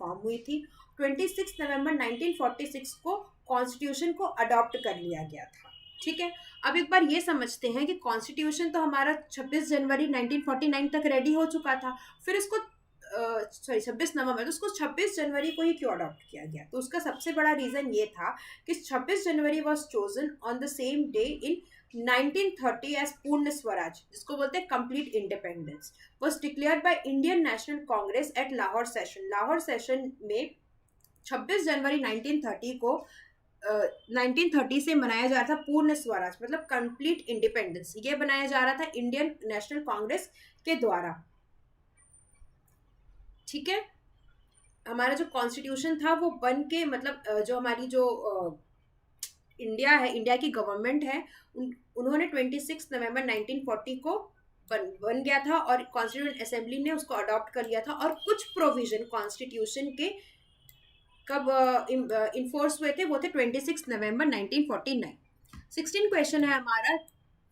Form हुई थी। 26 नवंबर 1946 को कॉन्स्टिट्यूशन को अडॉप्ट कर लिया गया था। ठीक है, अब एक बार ये समझते हैं कि कॉन्स्टिट्यूशन तो हमारा 26 जनवरी 1949 तक रेडी हो चुका था, फिर इसको 26 नवंबर, तो उसको 26 जनवरी को ही क्यों अडॉप्ट किया गया? तो उसका सबसे बड़ा रीजन ये था कि 26 January was chosen on the same day in 1930 as Purna Swaraj, जिसको बोलते हैं complete independence, was declared by Indian National Congress at Lahore session. Lahore session में 26 जनवरी 1930 को 1930 से मनाया जा रहा था पूर्ण स्वराज, मतलब कंप्लीट इंडिपेंडेंस, ये बनाया जा रहा था इंडियन नेशनल कांग्रेस के द्वारा। ठीक है, हमारा जो कॉन्स्टिट्यूशन था वो बन के, मतलब जो हमारी जो इंडिया है, इंडिया की गवर्नमेंट है, उन्होंने 26 नवंबर 1940 को बन गया था और कॉन्स्टिट्यूएंट असेंबली ने उसको अडॉप्ट कर लिया था। और कुछ प्रोविजन कॉन्स्टिट्यूशन के कब इन्फोर्स हुए थे, वो थे 26 नवंबर 1949। 16 क्वेश्चन है हमारा,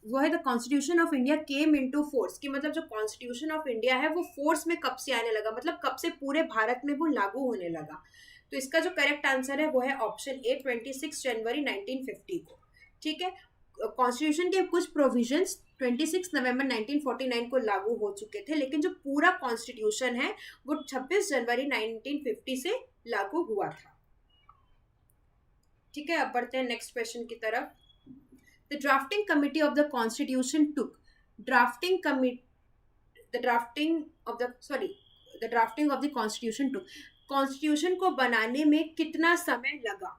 वो है the constitution of India came into force, कि मतलब जो कॉन्स्टिट्यूशन ऑफ इंडिया है वो फोर्स में कब से आने लगा, मतलब कब से पूरे भारत में वो लागू होने लगा। तो इसका जो करेक्ट आंसर है वो है ऑप्शन ए, 26 जनवरी 1950 को। ठीक है, कॉन्स्टिट्यूशन के कुछ प्रोविजंस 26 नवंबर 1949 को लागू हो चुके थे, लेकिन जो पूरा कॉन्स्टिट्यूशन है वो 26 जनवरी 1950 से लागू हुआ था। ठीक है, अब बढ़ते हैं नेक्स्ट क्वेश्चन की तरफ। The drafting committee of the constitution took the drafting of the constitution took constitution को बनाने में कितना समय लगा?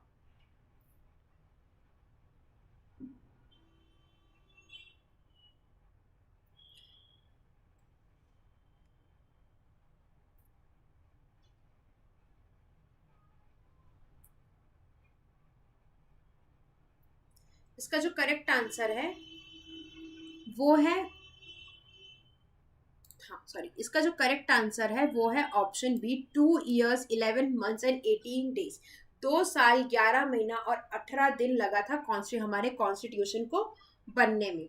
इसका जो करेक्ट आंसर है वो है, इसका जो करेक्ट आंसर है वो है option B, 2 years 11 months and 18 days। 2 साल 11 महीना और 18 दिन लगा था हमारे कॉन्स्टिट्यूशन को बनने में।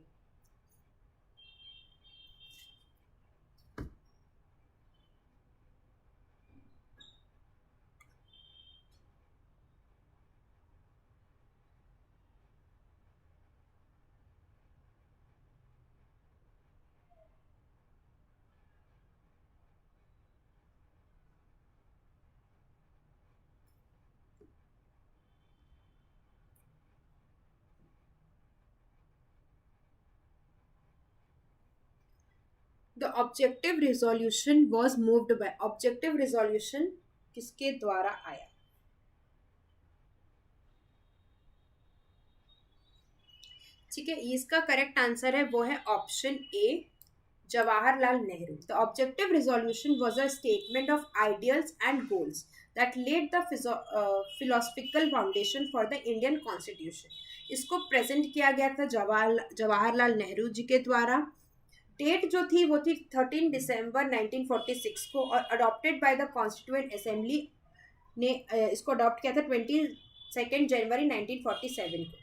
The objective resolution was moved by, objective resolution किसके द्वारा आया? ठीक है, इसका करेक्ट आंसर है वो है option A, Jawaharlal Nehru. The objective resolution was a statement of ideals and goals that led the philosophical foundation for the Indian constitution. इसको प्रेजेंट किया गया था जवाहरलाल नेहरू जी के द्वारा। डेट जो थी वो थी 13 दिसंबर 1946 को, और adopted by the constituent assembly ने इसको अडॉप्ट किया था 22 जनवरी 1947 को।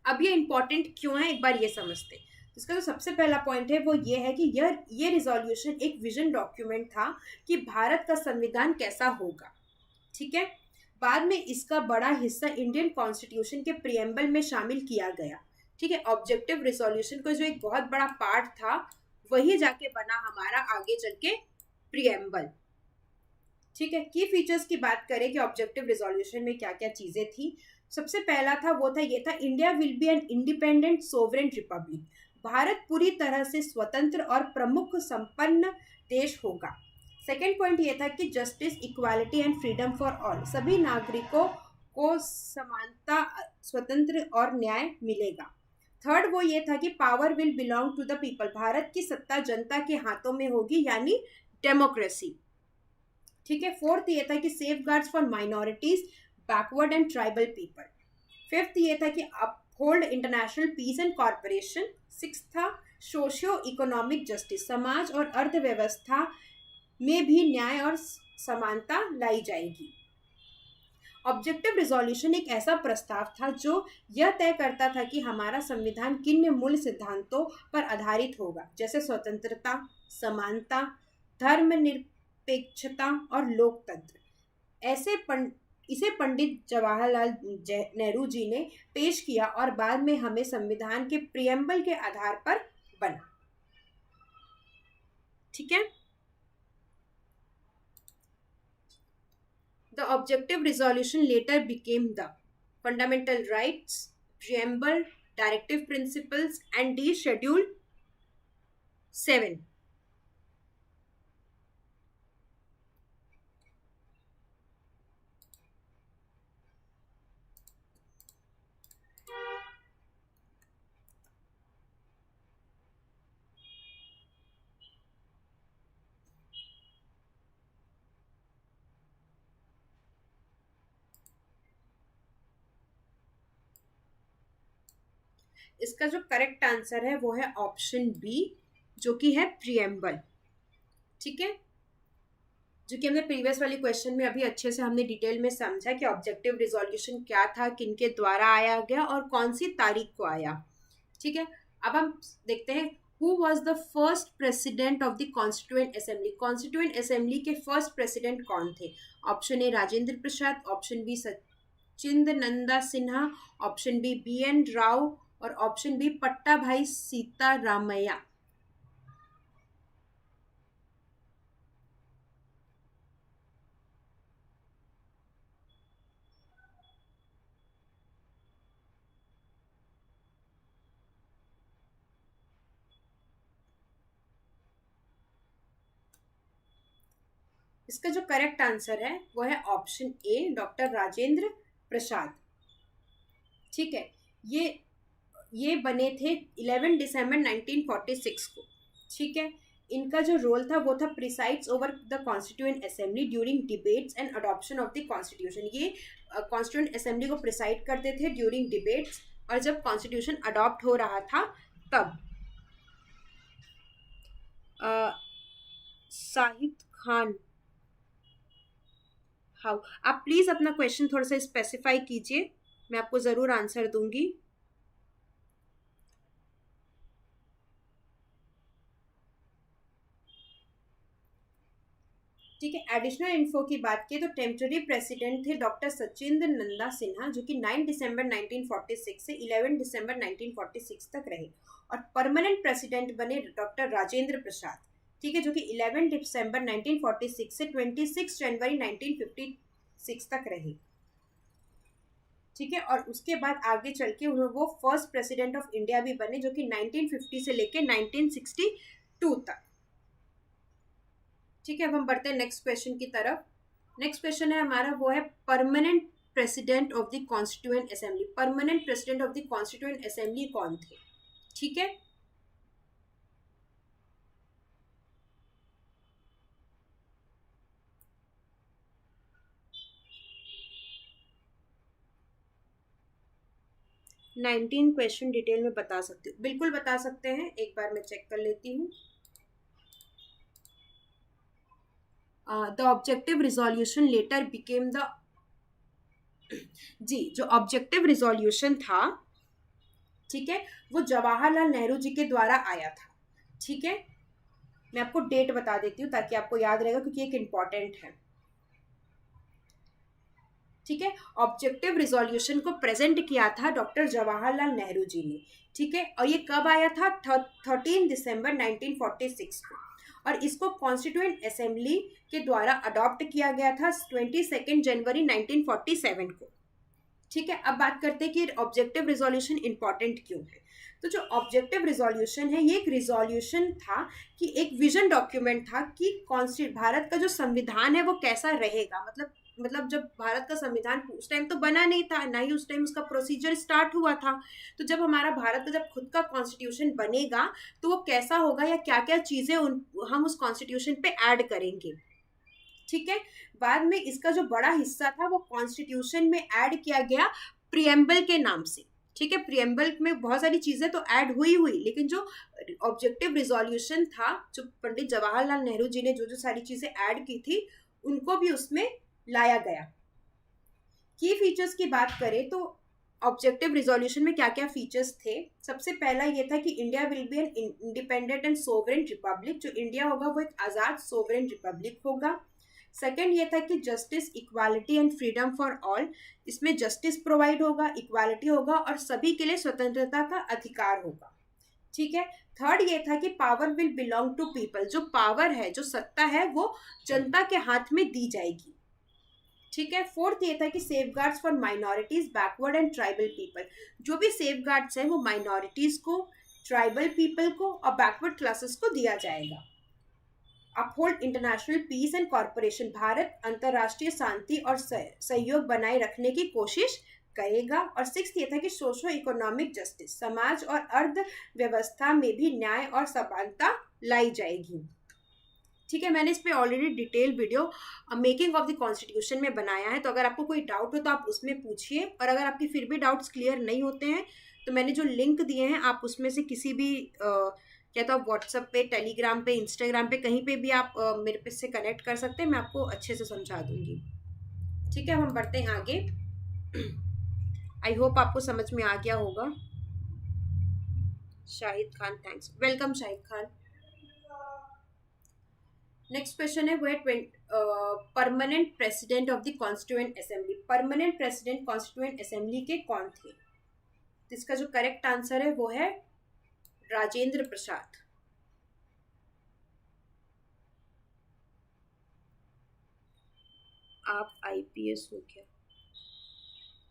अब ये इंपॉर्टेंट क्यों है, एक बार ये समझते हैं। इसका जो सबसे पहला पॉइंट है वो ये है कि ये रिजोल्यूशन एक विजन डॉक्यूमेंट था कि भारत का संविधान कैसा होगा। ठीक है, बाद में इसका बड़ा हिस्सा इंडियन कॉन्स्टिट्यूशन के प्रियम्बल में शामिल किया गया। ठीक है, ऑब्जेक्टिव रिजोल्यूशन का जो एक बहुत बड़ा पार्ट था वही जाके बना हमारा आगे चल के प्रियम्बल। ठीक है, की फीचर्स की बात करें कि ऑब्जेक्टिव रिजोल्यूशन में क्या क्या चीजें थी। सबसे पहला था वो था ये था, India will be an independent sovereign Republic, Bharat पूरी तरह से स्वतंत्र और प्रमुख संपन्न देश होगा। सेकेंड पॉइंट ये था कि justice, equality and freedom for all, सभी नागरिकों को समानता, स्वतंत्र और न्याय मिलेगा। थर्ड वो ये था कि power will belong to the people, Bharat की सत्ता जनता के हाथों में होगी, यानी डेमोक्रेसी। ठीक है, फोर्थ ये था कि safeguards for minorities, backward and tribal people. Fifth ये था कि uphold international peace and corporation. Six था सोशियो इकोनॉमिक जस्टिस, समाज और अर्थव्यवस्था में भी न्याय और समानता लाई जाएगी। ऑब्जेक्टिव रिजोल्यूशन एक ऐसा प्रस्ताव था जो यह तय करता था कि हमारा संविधान किन मूल सिद्धांतों पर आधारित होगा, जैसे स्वतंत्रता, समानता, धर्मनिरपेक्षता और लोकतंत्र। इसे पंडित जवाहरलाल नेहरू जी ने पेश किया और बाद में हमें संविधान के प्रियम्बल के आधार पर बना। ठीक है। The objective resolution later became the fundamental rights, preamble, directive principles and D schedule 7। इसका जो करेक्ट आंसर है वो है ऑप्शन बी, जो कि है प्रियम्बल। ठीक है, जो कि हमने प्रीवियस वाली क्वेश्चन में अभी अच्छे से हमने डिटेल में समझा कि ऑब्जेक्टिव रिजोल्यूशन क्या था, किनके द्वारा आया गया और कौन सी तारीख को आया। ठीक है, अब हम देखते हैं who was the first president of the constituent assembly. Constituent assembly के फर्स्ट प्रेसिडेंट कौन थे? Option A Rajendra Prasad, option B Sachindra Nanda Sinha, option B B N Rao और ऑप्शन बी पट्टा भाई सीतारामैया। इसका जो करेक्ट आंसर है वो है ऑप्शन ए, डॉक्टर राजेंद्र प्रसाद। ठीक है, ये बने थे 11 दिसंबर 1946 को। ठीक है, इनका जो रोल था वो था presides over the constituent assembly during debates and adoption of the constitution. ये कॉन्स्टिट्यूएंट असेंबली को प्रिसाइड करते थे ड्यूरिंग डिबेट्स और जब कॉन्स्टिट्यूशन अडॉप्ट हो रहा था तब। साहिद खान, हाउ, आप प्लीज अपना क्वेश्चन थोड़ा सा स्पेसिफाई कीजिए, मैं आपको जरूर आंसर दूंगी। ठीक है, एडिशनल इन्फो की बात की तो टेम्पररी प्रेसिडेंट थे डॉक्टर सचिंद्र नंदा सिन्हा, जो कि 9 दिसंबर 1946 से 11 दिसंबर 1946 तक रहे, और परमानेंट प्रेसिडेंट बने डॉक्टर राजेंद्र प्रसाद। ठीक है, जो कि 11 दिसंबर 1946 से 26 जनवरी 1956 तक रहे। ठीक है, और उसके बाद आगे चल के वो फर्स्ट प्रेसिडेंट ऑफ इंडिया भी बने, जो कि 1950 से लेके 1962 तक। ठीक है, अब हम बढ़ते हैं नेक्स्ट क्वेश्चन की तरफ। नेक्स्ट क्वेश्चन है हमारा, वो है permanent president of the constituent assembly. Permanent president of the constituent assembly कौन थे? ठीक है, नाइनटीन क्वेश्चन डिटेल में बता सकते हो? बिल्कुल बता सकते हैं, एक बार मैं चेक कर लेती हूँ। The objective resolution later became the, जी, जो ऑब्जेक्टिव रिजोल्यूशन था, ठीक है, वो जवाहरलाल नेहरू जी के द्वारा आया था। ठीक है, मैं आपको डेट बता देती हूँ ताकि आपको याद रहेगा, क्योंकि एक इम्पॉर्टेंट है। ठीक है, ऑब्जेक्टिव रिजोल्यूशन को प्रेजेंट किया था डॉक्टर जवाहरलाल नेहरू जी ने। ठीक है, और ये कब आया था? 13 दिसंबर 1946 को, और इसको कॉन्स्टिट्यूएंट असेंबली के द्वारा अडॉप्ट किया गया था 22 जनवरी 1947 को। ठीक है, अब बात करते हैं कि ऑब्जेक्टिव रिजोल्यूशन इंपॉर्टेंट क्यों है। तो जो ऑब्जेक्टिव रिजोल्यूशन है, ये एक रिजोल्यूशन था कि एक विजन डॉक्यूमेंट था कि भारत का जो संविधान है वो कैसा रहेगा। मतलब जब भारत का संविधान उस टाइम तो बना नहीं था, ना ही उस टाइम उसका प्रोसीजर स्टार्ट हुआ था। तो जब हमारा भारत का जब खुद का कॉन्स्टिट्यूशन बनेगा तो वो कैसा होगा, या क्या क्या चीजें हम उस कॉन्स्टिट्यूशन पे ऐड करेंगे। ठीक है, बाद में इसका जो बड़ा हिस्सा था वो कॉन्स्टिट्यूशन में ऐड किया गया प्रियम्बल के नाम से। ठीक है, प्रियम्बल में बहुत सारी चीजें तो ऐड हुई, लेकिन जो ऑब्जेक्टिव रिजोल्यूशन था, जो पंडित जवाहरलाल नेहरू जी ने जो जो सारी चीजें ऐड की थी, उनको भी उसमें लाया गया। की फीचर्स की बात करें तो ऑब्जेक्टिव रिजोल्यूशन में क्या क्या फीचर्स थे? सबसे पहला ये था कि India will be an independent and sovereign Republic. जो इंडिया होगा वो एक आजाद सोवरेन रिपब्लिक होगा। सेकंड ये था कि justice, equality and freedom for all, इसमें जस्टिस प्रोवाइड होगा, इक्वालिटी होगा और सभी के लिए स्वतंत्रता का अधिकार होगा। ठीक है। थर्ड ये था कि power will belong to people, जो पावर है, जो सत्ता है, वो जनता के हाथ में दी जाएगी। ठीक है। फोर्थ ये था कि safeguards for minorities, backward and tribal people, जो भी सेफ गार्ड्स हैं वो माइनॉरिटीज को, ट्राइबल पीपल को और बैकवर्ड क्लासेस को दिया जाएगा। Uphold international peace and corporation, Bharat अंतरराष्ट्रीय शांति और सहयोग बनाए रखने की कोशिश करेगा। और सिक्स्थ ये था कि सोशो इकोनॉमिक जस्टिस, समाज और अर्थव्यवस्था में भी न्याय और समानता लाई जाएगी। ठीक है। मैंने इस पे already detail video making of the constitution में बनाया है, तो अगर आपको कोई डाउट हो तो आप उसमें पूछिए, और अगर आपकी फिर भी डाउट्स क्लियर नहीं होते हैं तो मैंने जो लिंक दिए हैं आप उसमें से किसी भी या तो आप व्हाट्सएप पे, टेलीग्राम पे, इंस्टाग्राम पे, कहीं पे भी आप मेरे पे से कनेक्ट कर सकते हैं, मैं आपको अच्छे से समझा दूंगी। ठीक है। हम बढ़ते हैं आगे। आई होप आपको समझ में आ गया होगा। Shahid Khan, thanks, welcome Shahid Khan. Next question है वो है permanent president of the constituent assembly. Permanent president constituent assembly के कौन थे? इसका जो करेक्ट आंसर है वो है राजेंद्र प्रसाद। आप आईपीएस हो क्या?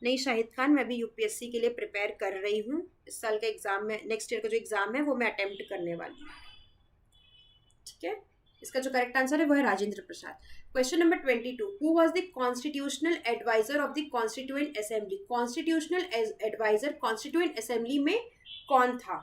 नहीं शाहिद खान, मैं भी यूपीएससी के लिए प्रिपेयर कर रही हूँ। इस साल का एग्जाम में, नेक्स्ट ईयर का जो एग्जाम है वो मैं अटेम्प्ट करने वाली हूँ। ठीक है। इसका जो करेक्ट आंसर है वो है Rajendra Prasad. Question number 22, who was the constitutional adviser of the constituent assembly? Constitutional adviser constituent assembly में कौन था?